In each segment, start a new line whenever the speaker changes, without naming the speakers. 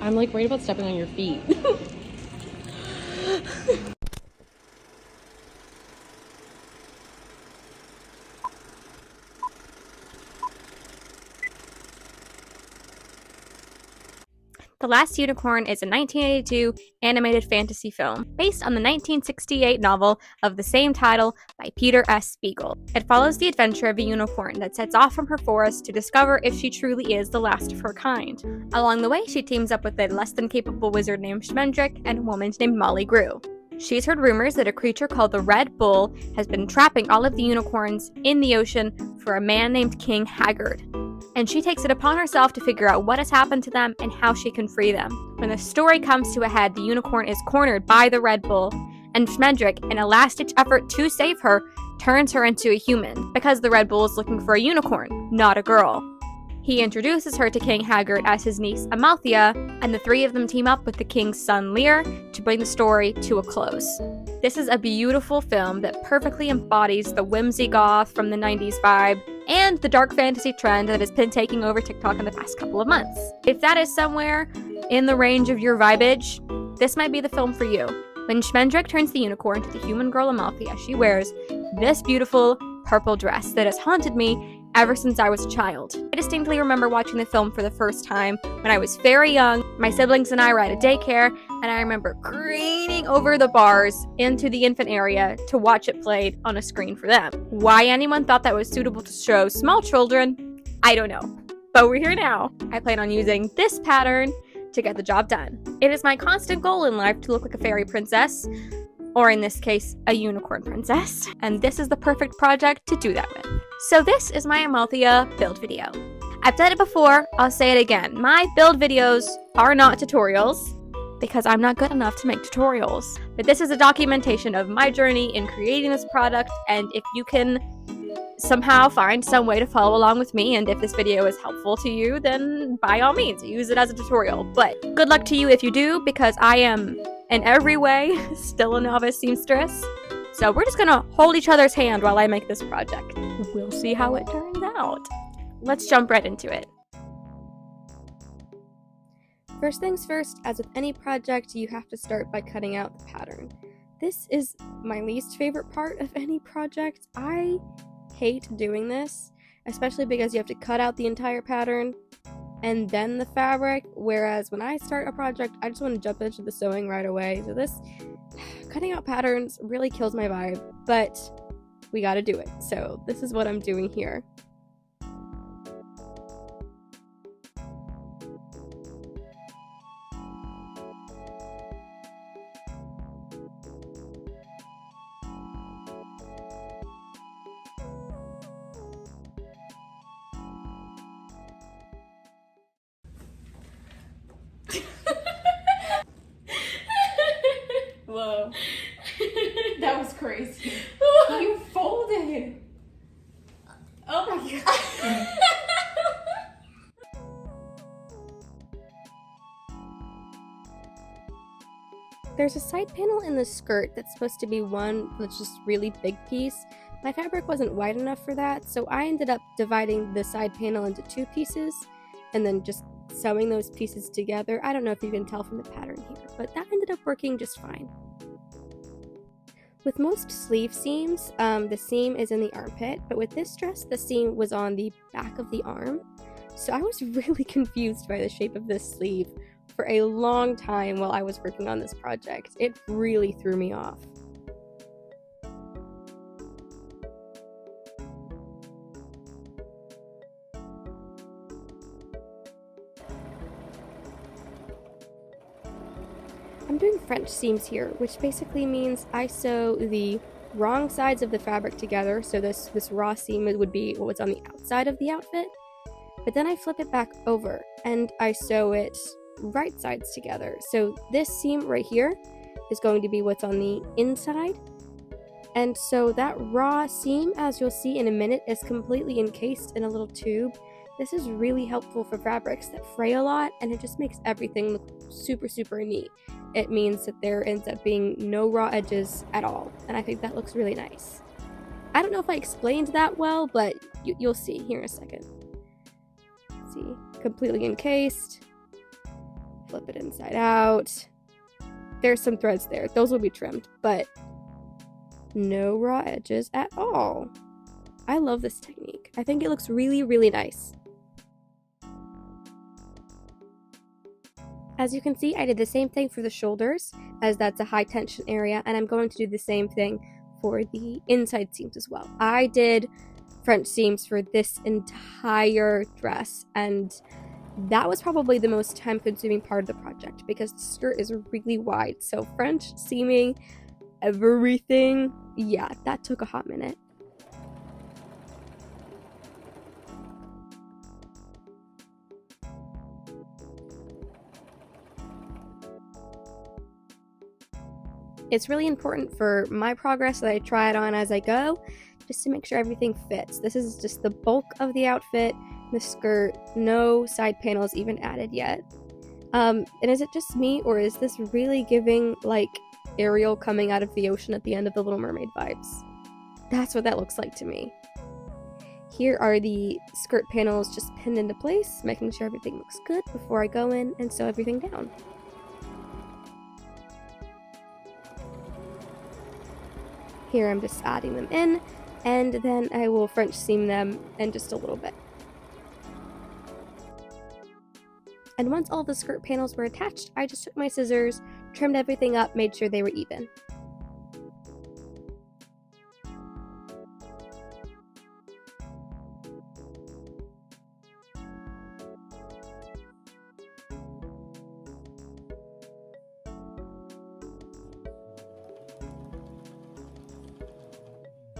I'm like worried about stepping on your feet.
The Last Unicorn is a 1982 animated fantasy film based on the 1968 novel of the same title by Peter S. Spiegel. It follows the adventure of a unicorn that sets off from her forest to discover if she truly is the last of her kind. Along the way, she teams up with a less than capable wizard named Schmendrick and a woman named Molly Grew. She's heard rumors that a creature called the Red Bull has been trapping all of the unicorns in the ocean for a man named King Haggard, and she takes it upon herself to figure out what has happened to them and how she can free them. When the story comes to a head, the unicorn is cornered by the Red Bull, and Schmendrick, in a last-ditch effort to save her, turns her into a human, because the Red Bull is looking for a unicorn, not a girl. He introduces her to King Haggard as his niece Amalthea, and the three of them team up with the king's son Lear to bring the story to a close. This is a beautiful film that perfectly embodies the whimsy goth from the 90s vibe and the dark fantasy trend that has been taking over TikTok in the past couple of months. If that is somewhere in the range of your vibage, this might be the film for you. When Schmendrick turns the unicorn to the human girl Amalthea, she wears this beautiful purple dress that has haunted me ever since I was a child. I distinctly remember watching the film for the first time when I was very young. My siblings and I were at a daycare, and I remember craning over the bars into the infant area to watch it played on a screen for them. Why anyone thought that was suitable to show small children, I don't know. But we're here now. I plan on using this pattern to get the job done. It is my constant goal in life to look like a fairy princess, or in this case, a unicorn princess, and this is the perfect project to do that with. So this is my Amalthea build video. I've done it before, I'll say it again. My build videos are not tutorials, because I'm not good enough to make tutorials. But this is a documentation of my journey in creating this product, and if you can somehow find some way to follow along with me, and if this video is helpful to you, then by all means, use it as a tutorial. But good luck to you if you do, because I am, in every way, still a novice seamstress. So we're just gonna hold each other's hand while I make this project. We'll see how it turns out. Let's jump right into it. First things first, as with any project, you have to start by cutting out the pattern. This is my least favorite part of any project. I hate doing this, especially because you have to cut out the entire pattern and then the fabric, whereas when I start a project, I just want to jump into the sewing right away. So this cutting out patterns really kills my vibe, but we gotta do it. So this is what I'm doing here.
Whoa. That was crazy. You folded. Oh my god.
There's a side panel in the skirt that's supposed to be one that's just really big piece. My fabric wasn't wide enough for that, so I ended up dividing the side panel into two pieces and then just sewing those pieces together. I don't know if you can tell from the pattern here, but that ended up working just fine. With most sleeve seams, the seam is in the armpit, but with this dress, the seam was on the back of the arm. So I was really confused by the shape of this sleeve for a long time while I was working on this project. It really threw me off. I'm doing French seams here, which basically means I sew the wrong sides of the fabric together, so this raw seam would be what was on the outside of the outfit, but then I flip it back over and I sew it right sides together. So this seam right here is going to be what's on the inside, and so that raw seam, as you'll see in a minute, is completely encased in a little tube. This is really helpful for fabrics that fray a lot, and it just makes everything look super neat. It means that there ends up being no raw edges at all, and I think that looks really nice. I don't know if I explained that well, but you'll see here in a second. Let's see, completely encased, Flip it inside out. There's some threads there. Those will be trimmed, but no raw edges at all. I love this technique. I think it looks really, really nice. As you can see, I did the same thing for the shoulders, as that's a high tension area, and I'm going to do the same thing for the inside seams as well. I did French seams for this entire dress, and that was probably the most time-consuming part of the project because the skirt is really wide. So French seaming everything, yeah, that took a hot minute. It's really important for my progress that I try it on as I go, just to make sure everything fits. This is just the bulk of the outfit, the skirt, no side panels even added yet. And is it just me, or is this really giving, like, Ariel coming out of the ocean at the end of The Little Mermaid vibes? That's what that looks like to me. Here are the skirt panels just pinned into place, making sure everything looks good before I go in and sew everything down. Here I'm just adding them in, and then I will French seam them in just a little bit. And once all the skirt panels were attached, I just took my scissors, trimmed everything up, made sure they were even.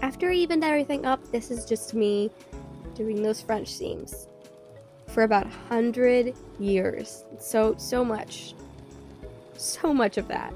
After I evened everything up, this is just me doing those French seams for about 100 years. So much of that.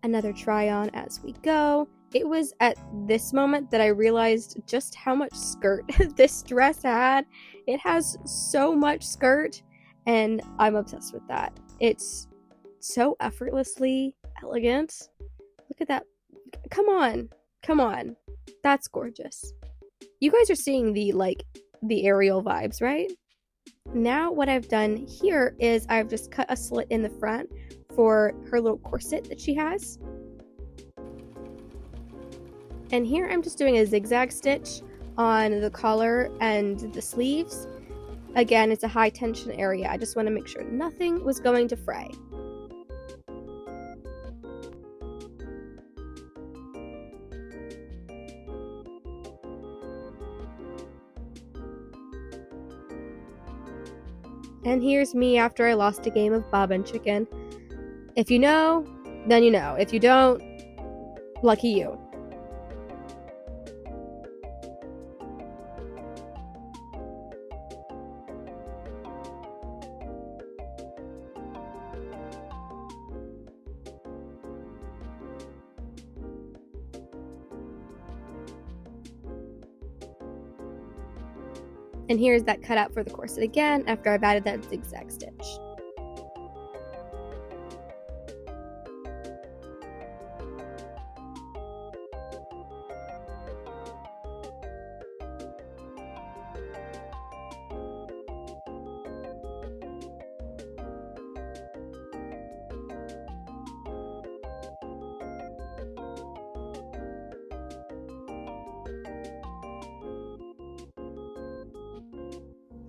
Another try on as we go. It was at this moment that I realized just how much skirt this dress had. It has so much skirt, and I'm obsessed with that. It's so effortlessly elegant. Look at that. Come on. That's gorgeous. You guys are seeing the Ariel vibes, right? Now what I've done here is I've just cut a slit in the front for her little corset that she has. And here I'm just doing a zigzag stitch on the collar and the sleeves. Again, it's a high tension area. I just want to make sure nothing was going to fray. And here's me after I lost a game of Bob and Chicken. If you know, then you know. If you don't, lucky you. And here's that cutout for the corset again after I've added that zigzag stitch.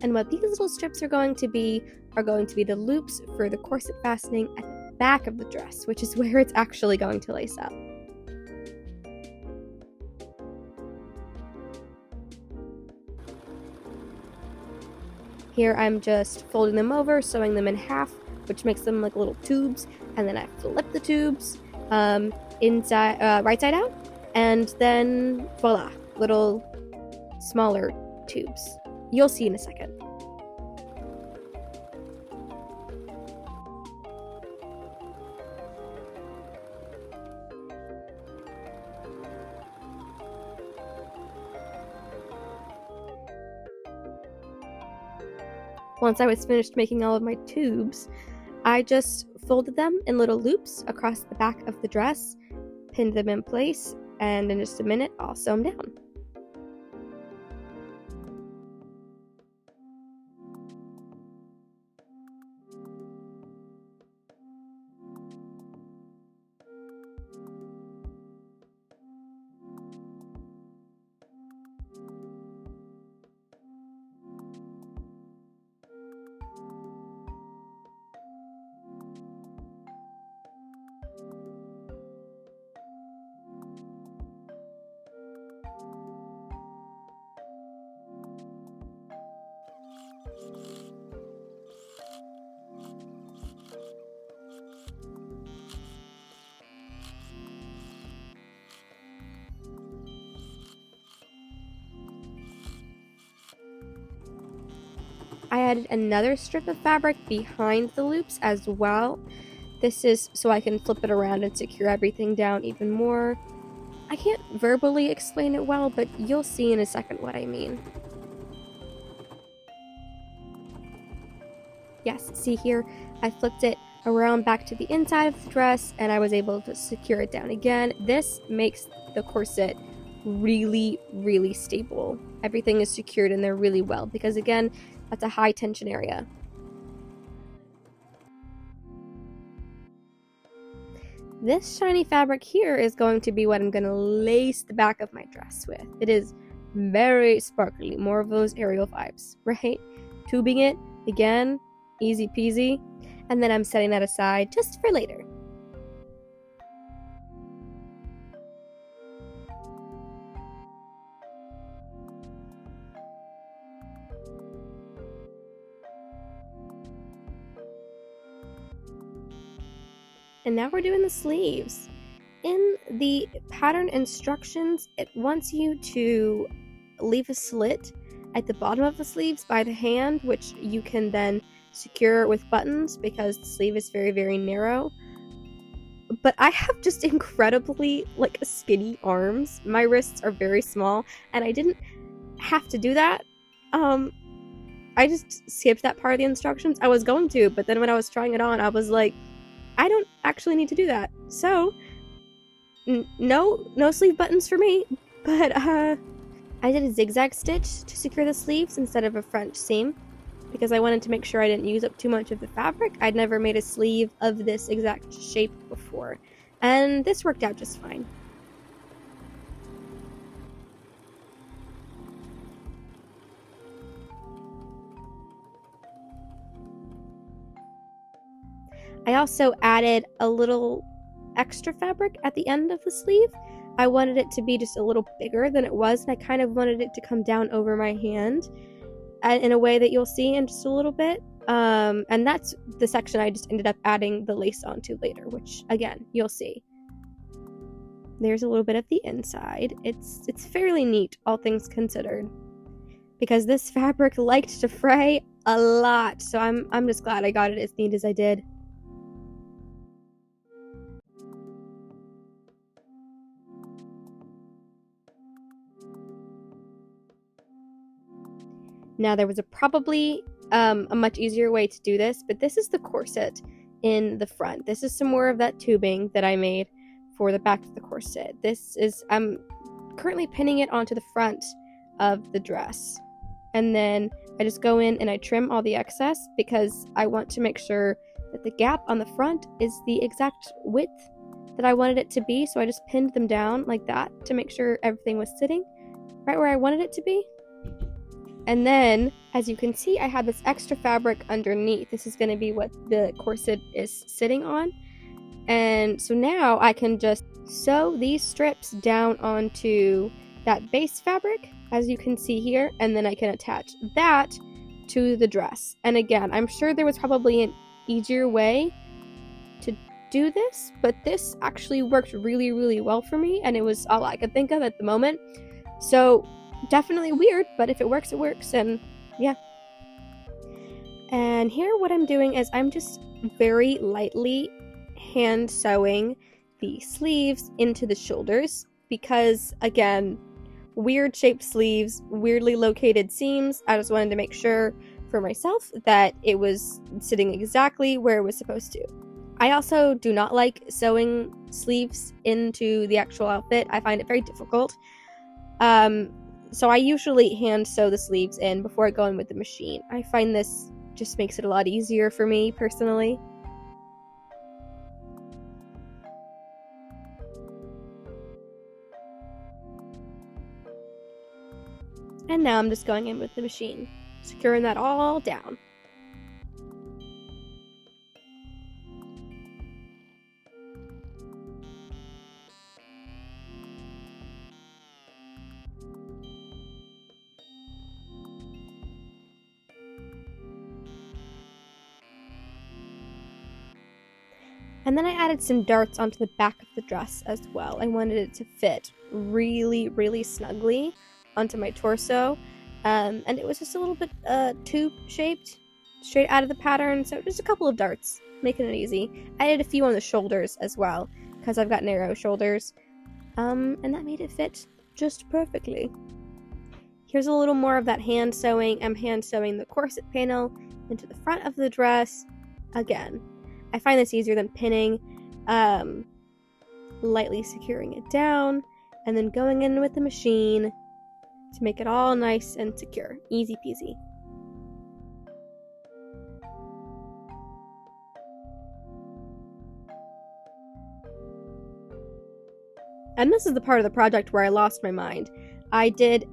And what these little strips are going to be the loops for the corset fastening at the back of the dress, which is where it's actually going to lace up. Here I'm just folding them over, sewing them in half, which makes them like little tubes, and then I flip the tubes inside, right side out, and then voila, little smaller tubes. You'll see in a second. Once I was finished making all of my tubes, I just folded them in little loops across the back of the dress, pinned them in place, and in just a minute, I'll sew them down. I added another strip of fabric behind the loops as well. This is so I can flip it around and secure everything down even more. I can't verbally explain it well, but you'll see in a second what I mean. Yes, see here, I flipped it around back to the inside of the dress and I was able to secure it down again. This makes the corset really, really stable. Everything is secured in there really well because again, that's a high tension area. This shiny fabric here is going to be what I'm going to lace the back of my dress with. It is very sparkly, more of those Ariel vibes, right? Tubing it, again, easy peasy, and then I'm setting that aside just for later. And now we're doing the sleeves. In the pattern instructions, it wants you to leave a slit at the bottom of the sleeves by the hand, which you can then secure with buttons because the sleeve is very, very narrow. But I have just incredibly skinny arms. My wrists are very small, and I didn't have to do that. I just skipped that part of the instructions. I was going to, but then when I was trying it on, I was like, I don't actually need to do that. So, no sleeve buttons for me. But I did a zigzag stitch to secure the sleeves instead of a French seam because I wanted to make sure I didn't use up too much of the fabric. I'd never made a sleeve of this exact shape before, and this worked out just fine. I also added a little extra fabric at the end of the sleeve. I wanted it to be just a little bigger than it was, and I kind of wanted it to come down over my hand in a way that you'll see in just a little bit. And that's the section I just ended up adding the lace onto later, which, again, you'll see. There's a little bit of the inside. It's fairly neat, all things considered, because this fabric liked to fray a lot, so I'm just glad I got it as neat as I did. Now, there was probably a much easier way to do this, but this is the corset in the front. This is some more of that tubing that I made for the back of the corset. I'm currently pinning it onto the front of the dress. And then I just go in and I trim all the excess because I want to make sure that the gap on the front is the exact width that I wanted it to be. So I just pinned them down like that to make sure everything was sitting right where I wanted it to be. And then, as you can see, I have this extra fabric underneath. This is going to be what the corset is sitting on. And so now I can just sew these strips down onto that base fabric, as you can see here, and then I can attach that to the dress. And again, I'm sure there was probably an easier way to do this, but this actually worked really, really well for me, and it was all I could think of at the moment. So definitely weird, but if it works, it works, and yeah. And here what I'm doing is I'm just very lightly hand sewing the sleeves into the shoulders because, again, weird shaped sleeves, weirdly located seams. I just wanted to make sure for myself that it was sitting exactly where it was supposed to. I also do not like sewing sleeves into the actual outfit. I find it very difficult. So I usually hand sew the sleeves in before I go in with the machine. I find this just makes it a lot easier for me personally. And now I'm just going in with the machine, securing that all down. And then I added some darts onto the back of the dress as well. I wanted it to fit really, really snugly onto my torso. And it was just a little bit tube-shaped, straight out of the pattern. So just a couple of darts, making it easy. I added a few on the shoulders as well, because I've got narrow shoulders. And that made it fit just perfectly. Here's a little more of that hand sewing. I'm hand sewing the corset panel into the front of the dress. Again, I find this easier than pinning, lightly securing it down, and then going in with the machine to make it all nice and secure. Easy peasy. And this is the part of the project where I lost my mind. I did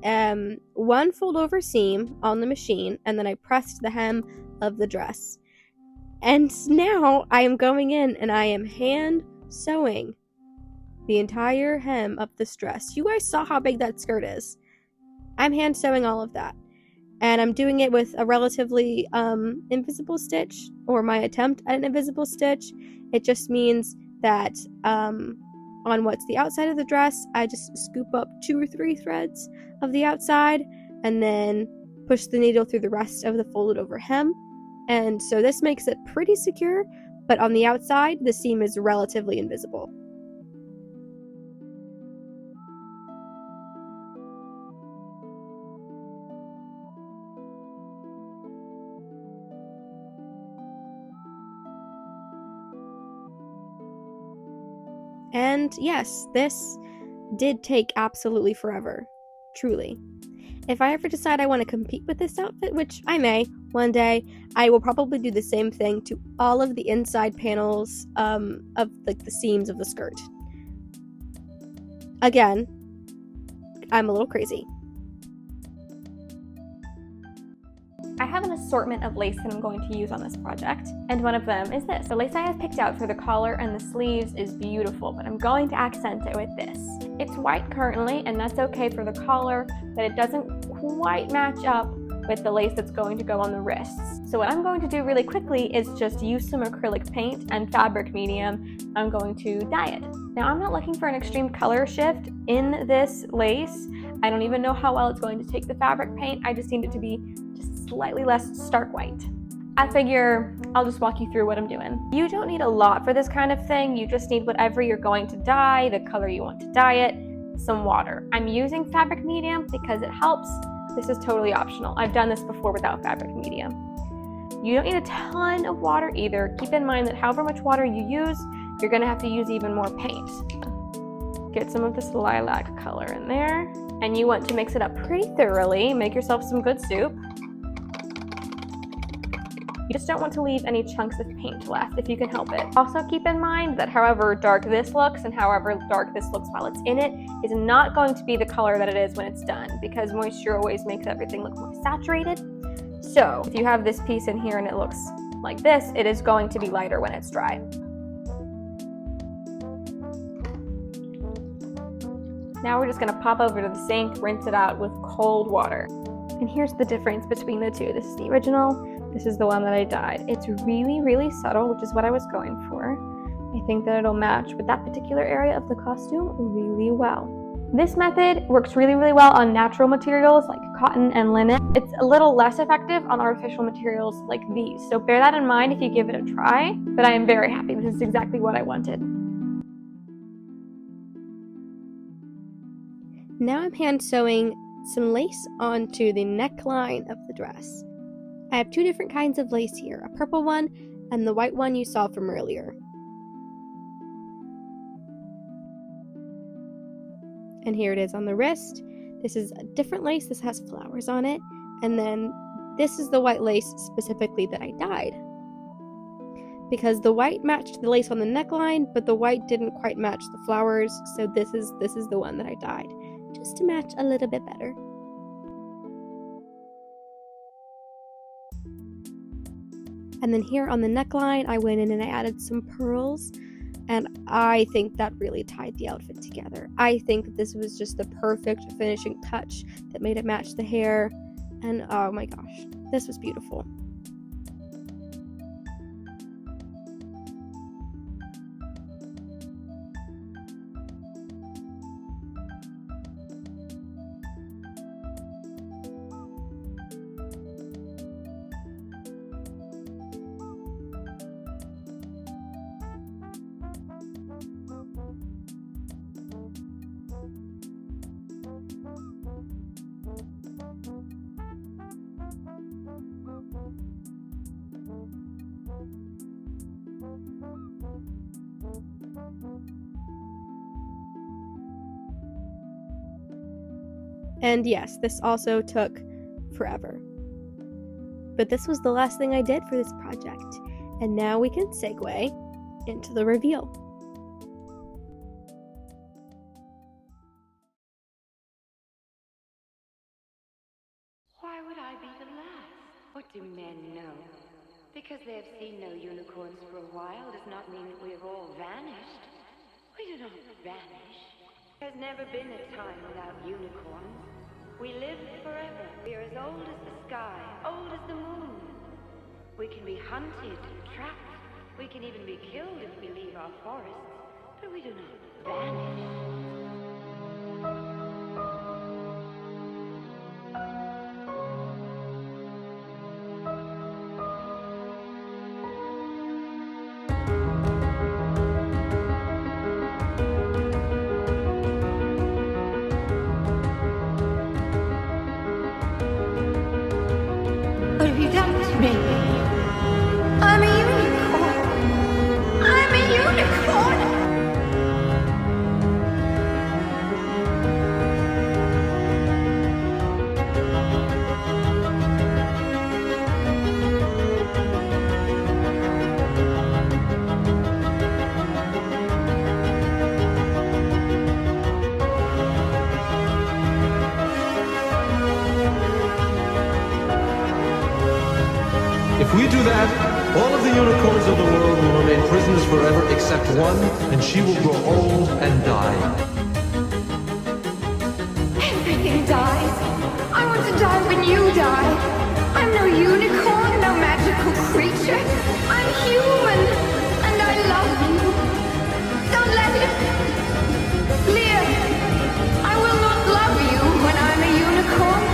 one fold over seam on the machine, and then I pressed the hem of the dress. And now I am going in and I am hand sewing the entire hem of this dress. You guys saw how big that skirt is. I'm hand sewing all of that. And I'm doing it with a relatively invisible stitch, or my attempt at an invisible stitch. It just means that on what's the outside of the dress, I just scoop up 2 or 3 threads of the outside and then push the needle through the rest of the folded over hem. And so this makes it pretty secure, but on the outside, the seam is relatively invisible. And yes, this did take absolutely forever. Truly. If I ever decide I want to compete with this outfit, which I may one day, I will probably do the same thing to all of the inside panels of like the seams of the skirt. Again, I'm a little crazy.
I have an assortment of lace that I'm going to use on this project, and one of them is this. The lace I have picked out for the collar and the sleeves is beautiful, but I'm going to accent it with this. It's white currently, and that's okay for the collar, but it doesn't quite match up with the lace that's going to go on the wrists. So what I'm going to do really quickly is just use some acrylic paint and fabric medium. I'm going to dye it. Now I'm not looking for an extreme color shift in this lace. I don't even know how well it's going to take the fabric paint. I just need it to be just slightly less stark white. I figure I'll just walk you through what I'm doing. You don't need a lot for this kind of thing. You just need whatever you're going to dye, the color you want to dye it, some water. I'm using fabric medium because it helps. This is totally optional. I've done this before without fabric medium. You don't need a ton of water either. Keep in mind that however much water you use, you're gonna have to use even more paint. Get some of this lilac color in there. And you want to mix it up pretty thoroughly. Make yourself some good soup. You just don't want to leave any chunks of paint left if you can help it. Also keep in mind that however dark this looks and however dark this looks while it's in it is not going to be the color that it is when it's done, because moisture always makes everything look more saturated. So if you have this piece in here and it looks like this, it is going to be lighter when it's dry. Now we're just gonna pop over to the sink, rinse it out with cold water. And here's the difference between the two. This is the original, this is the one that I dyed. It's really, really subtle, which is what I was going for. I think that it'll match with that particular area of the costume really well. This method works really, really well on natural materials like cotton and linen. It's a little less effective on artificial materials like these, so bear that in mind if you give it a try, but I am very happy. This is exactly what I wanted.
Now I'm hand sewing some lace onto the neckline of the dress. I have two different kinds of lace here, a purple one and the white one you saw from earlier. And here it is on the wrist. This is a different lace. This has flowers on it. And then this is the white lace specifically that I dyed. Because the white matched the lace on the neckline, but the white didn't quite match the flowers. So this is the one that I dyed, just to match a little bit better. And then here on the neckline, I went in and I added some pearls. And I think that really tied the outfit together. I think that this was just the perfect finishing touch that made it match the hair. And oh my gosh, this was beautiful. And yes, this also took forever. But this was the last thing I did for this project. And now we can segue into the reveal.
Why would I be the last? What do men know? Because they have seen no unicorns for a while does not mean that we have all vanished. We do not vanish. There's never been a time without unicorns. We live forever. We are as old as the sky, old as the moon. We can be hunted, trapped. We can even be killed if we leave our forests. But we do not vanish. What have you done to me? I'm a unicorn. I'm a unicorn.
If we do that, all of the unicorns of the world will remain prisoners forever except one, and she will grow old and die.
Everything dies. I want to die when you die. I'm no unicorn, no magical creature. I'm human, and I love you. Don't let it. Leah, I will not love you when I'm a unicorn.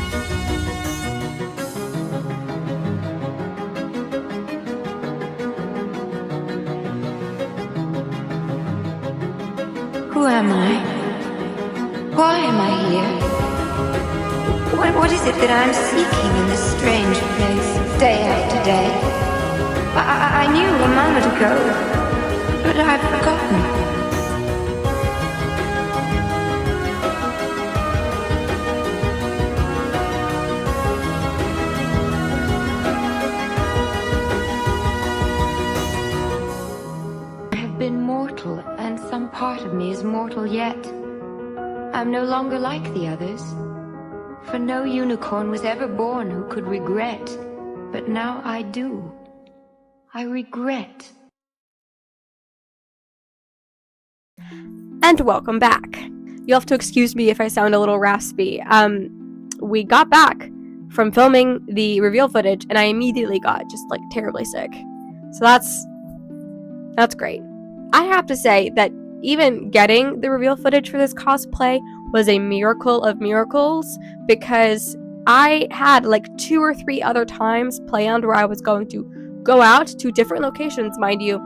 Who am I? Why am I here? What is it that I'm seeking in this strange place, day after day? I knew a moment ago, but I've forgotten. I have been mortal, and some part of me is mortal yet. I'm no longer like the others. For no unicorn was ever born who could regret. But now I do. I regret.
And welcome back. You'll have to excuse me if I sound a little raspy. We got back from filming the reveal footage, and I immediately got just like terribly sick. So that's great. I have to say that even getting the reveal footage for this cosplay was a miracle of miracles, because I had like 2 or 3 other times planned where I was going to go out to different locations, mind you,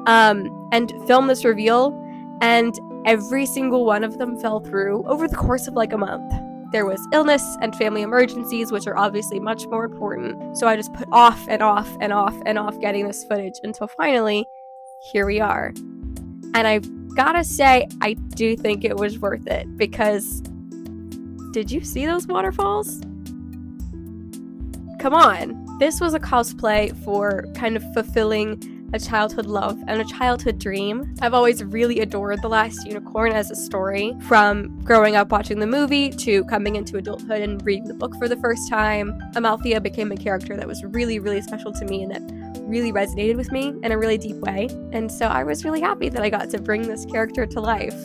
and film this reveal, and every single one of them fell through over the course of like a month. There was illness and family emergencies, which are obviously much more important, so I just put off and off and off and off getting this footage until finally, here we are. And I've gotta say, I do think it was worth it, because did you see those waterfalls? Come on. This was a cosplay for kind of fulfilling a childhood love and a childhood dream. I've always really adored The Last Unicorn as a story, from growing up watching the movie to coming into adulthood and reading the book for the first time. Amalthea became a character that was really, really special to me and that really resonated with me in a really deep way. And so I was really happy that I got to bring this character to life.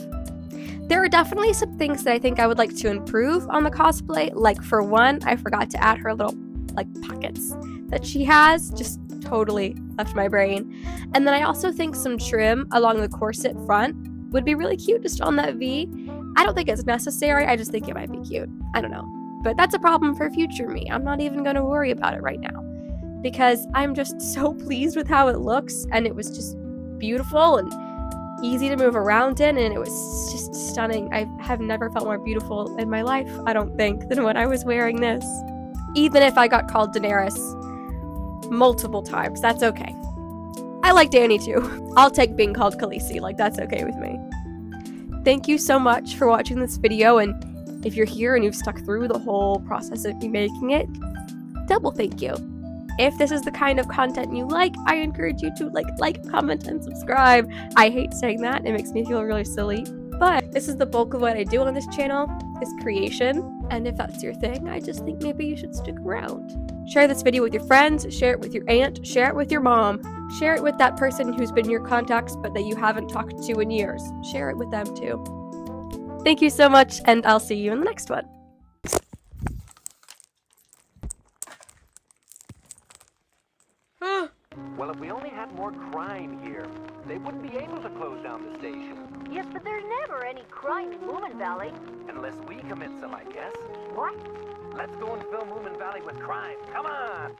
There are definitely some things that I think I would like to improve on the cosplay. Like, for one, I forgot to add her little like pockets that she has. Just totally left my brain. And then I also think some trim along the corset front would be really cute just on that V. I don't think it's necessary, I just think it might be cute. I don't know. But that's a problem for future me. I'm not even going to worry about it right now, because I'm just so pleased with how it looks, and it was just beautiful and easy to move around in, and it was just stunning. I have never felt more beautiful in my life, I don't think, than when I was wearing this. Even if I got called Daenerys multiple times, that's okay. I like Dany too. I'll take being called Khaleesi, like that's okay with me. Thank you so much for watching this video, and if you're here and you've stuck through the whole process of me making it, double thank you. If this is the kind of content you like, I encourage you to like, comment, and subscribe. I hate saying that, it makes me feel really silly, but this is the bulk of what I do on this channel, is creation, and if that's your thing, I just think maybe you should stick around. Share this video with your friends, share it with your aunt, share it with your mom, share it with that person who's been your contacts but that you haven't talked to in years. Share it with them too. Thank you so much, and I'll see you in the next one.
Well, if we only had more crime here, they wouldn't be able to close down the station.
Yes, but there's never any crime in Moomin Valley.
Unless we commit some, I guess.
What?
Let's go and fill Moomin Valley with crime. Come on!